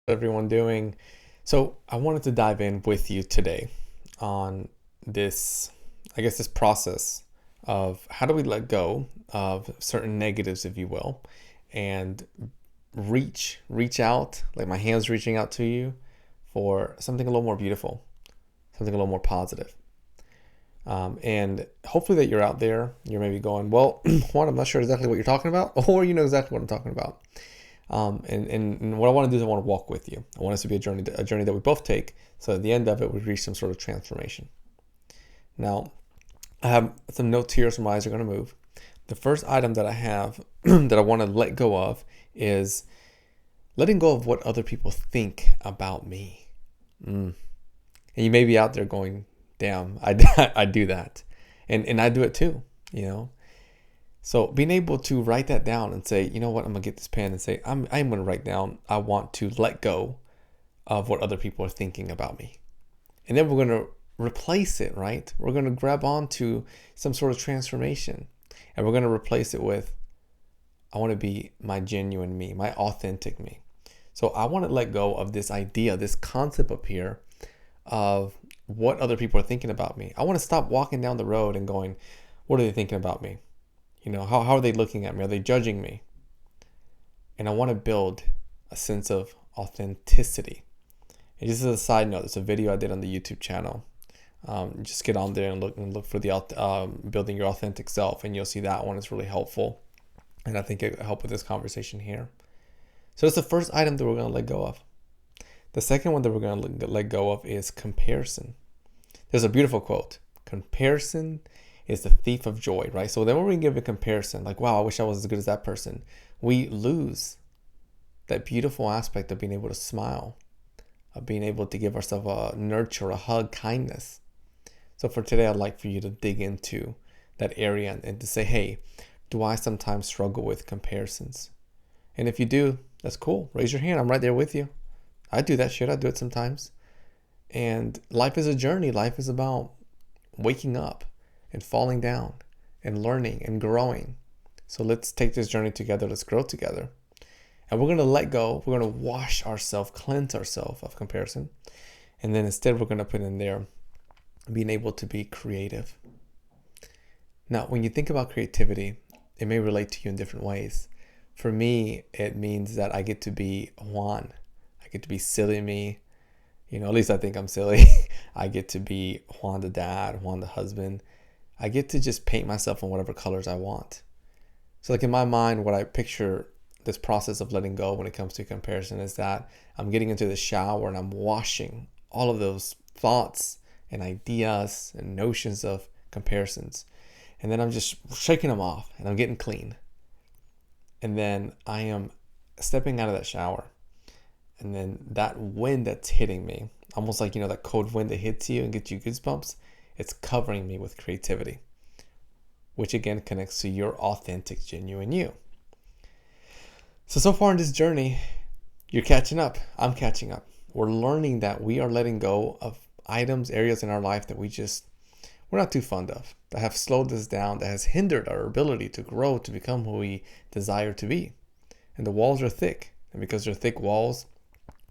Everyone doing? So I wanted to dive in with you today on this, this process of how do we let go of certain negatives, if you will, and reach out, like my hands reaching out to you for something a little more beautiful, something a little more positive. And hopefully that you're out there, you're maybe going, well, Juan, I'm not sure exactly what you're talking about, or you know exactly what I'm talking about. And what I want to do is I want to walk with you. I want us to be a journey that we both take. So at the end of it, we reach some sort of transformation. Now, I have some notes here, so my eyes are going to move. The first item that I have that I want to let go of is letting go of what other people think about me. And you may be out there going, damn, I do that. And I do it too, you know. So being able to write that down and say, you know what, I'm gonna get this pen and say, I'm gonna write down, I want to let go of what other people are thinking about me. And then we're gonna replace it, right? We're gonna grab onto some sort of transformation. And we're gonna replace it with, I wanna be my genuine me, my authentic me. So I wanna let go of this idea, this concept up here of what other people are thinking about me. I wanna stop walking down the road and going, what are they thinking about me? You know, how are they looking at me? Are they judging me? And I want to build a sense of authenticity. And just as a side note, there's a video I did on the YouTube channel. Just get on there and look for the building your authentic self, and you'll see that one is really helpful. And I think it will help with this conversation here. So that's the first item that we're going to let go of. The second one that we're going to let go of is comparison. There's a beautiful quote. Comparison is the thief of joy, right? So then when we give a comparison, like, wow, I wish I was as good as that person, we lose that beautiful aspect of being able to smile, of being able to give ourselves a nurture, a hug, kindness. So for today, I'd like for you to dig into that area and to say, hey, do I sometimes struggle with comparisons? And if you do, that's cool. Raise your hand. I'm right there with you. I do that shit. I do it sometimes. And life is a journey. Life is about waking up and falling down and learning and growing. So let's take this journey together. Let's grow together. And we're going to let go. We're going to wash ourselves, cleanse ourselves of comparison. And then instead, we're going to put in there being able to be creative. Now, when you think about creativity, it may relate to you in different ways. For me, it means that I get to be Juan. I get to be silly me. You know, at least I think I'm silly. I get to be Juan the dad, Juan the husband. I get to just paint myself in whatever colors I want. So like in my mind, what I picture this process of letting go when it comes to comparison is that I'm getting into the shower and I'm washing all of those thoughts and ideas and notions of comparisons. And then I'm just shaking them off and I'm getting clean. And then I am stepping out of that shower. And then that wind that's hitting me, almost like, you know, that cold wind that hits you and gets you goosebumps, it's covering me with creativity, which again connects to your authentic, genuine you. So far in this journey, you're catching up. I'm catching up. We're learning that we are letting go of items, areas in our life that we're not too fond of, that have slowed us down, that has hindered our ability to grow, to become who we desire to be. And the walls are thick. And because they're thick walls,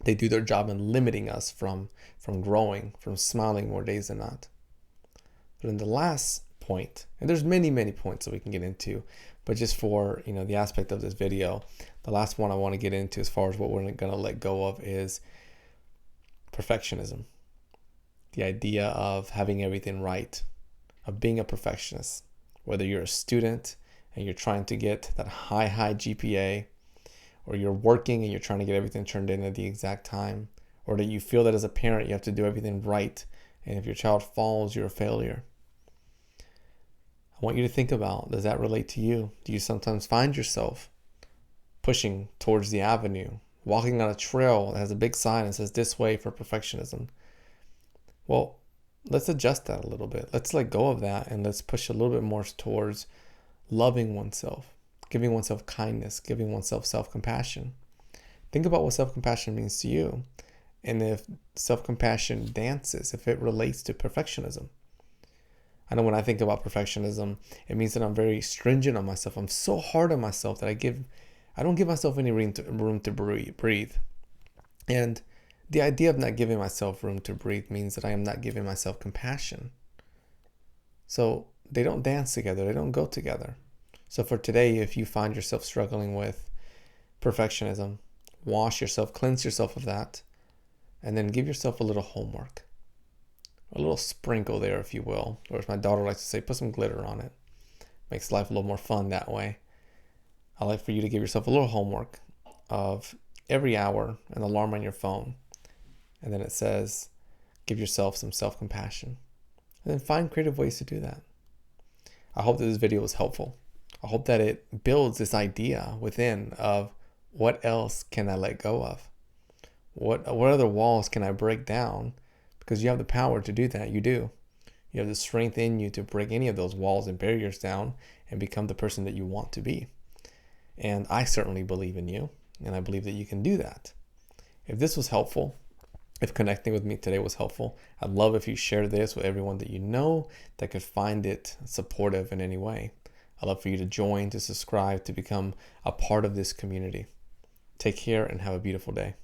they do their job in limiting us from growing, from smiling more days than not. But in the last point, and there's many points that we can get into, but just for, you know, the aspect of this video, the last one I want to get into as far as what we're going to let go of is perfectionism. The idea of having everything right, of being a perfectionist, whether you're a student and you're trying to get that high GPA, or you're working and you're trying to get everything turned in at the exact time, or that you feel that as a parent you have to do everything right, and if your child falls, you're a failure. I want you to think about, does that relate to you? Do you sometimes find yourself pushing towards the avenue, walking on a trail that has a big sign that says this way for perfectionism? Well, let's adjust that a little bit. Let's let go of that and let's push a little bit more towards loving oneself, giving oneself kindness, giving oneself self-compassion. Think about what self-compassion means to you, and if self-compassion dances, if it relates to perfectionism. I know when I think about perfectionism, it means that I'm very stringent on myself. I'm so hard on myself that I don't give myself any room to breathe. And the idea of not giving myself room to breathe means that I am not giving myself compassion. So they don't dance together, they don't go together. So for today, if you find yourself struggling with perfectionism, wash yourself, cleanse yourself of that, and then give yourself a little homework. A little sprinkle there, if you will. Or as my daughter likes to say, put some glitter on it. Makes life a little more fun that way. I like for you to give yourself a little homework of every hour an alarm on your phone. And then it says, give yourself some self-compassion. And then find creative ways to do that. I hope that this video was helpful. I hope that it builds this idea within of what else can I let go of? What other walls can I break down? Because you have the power to do that. You do. You have the strength in you to break any of those walls and barriers down and become the person that you want to be. And I certainly believe in you, and I believe that you can do that. If this was helpful, if connecting with me today was helpful, I'd love if you share this with everyone that you know that could find it supportive in any way. I'd love for you to join, to subscribe, to become a part of this community. Take care and have a beautiful day.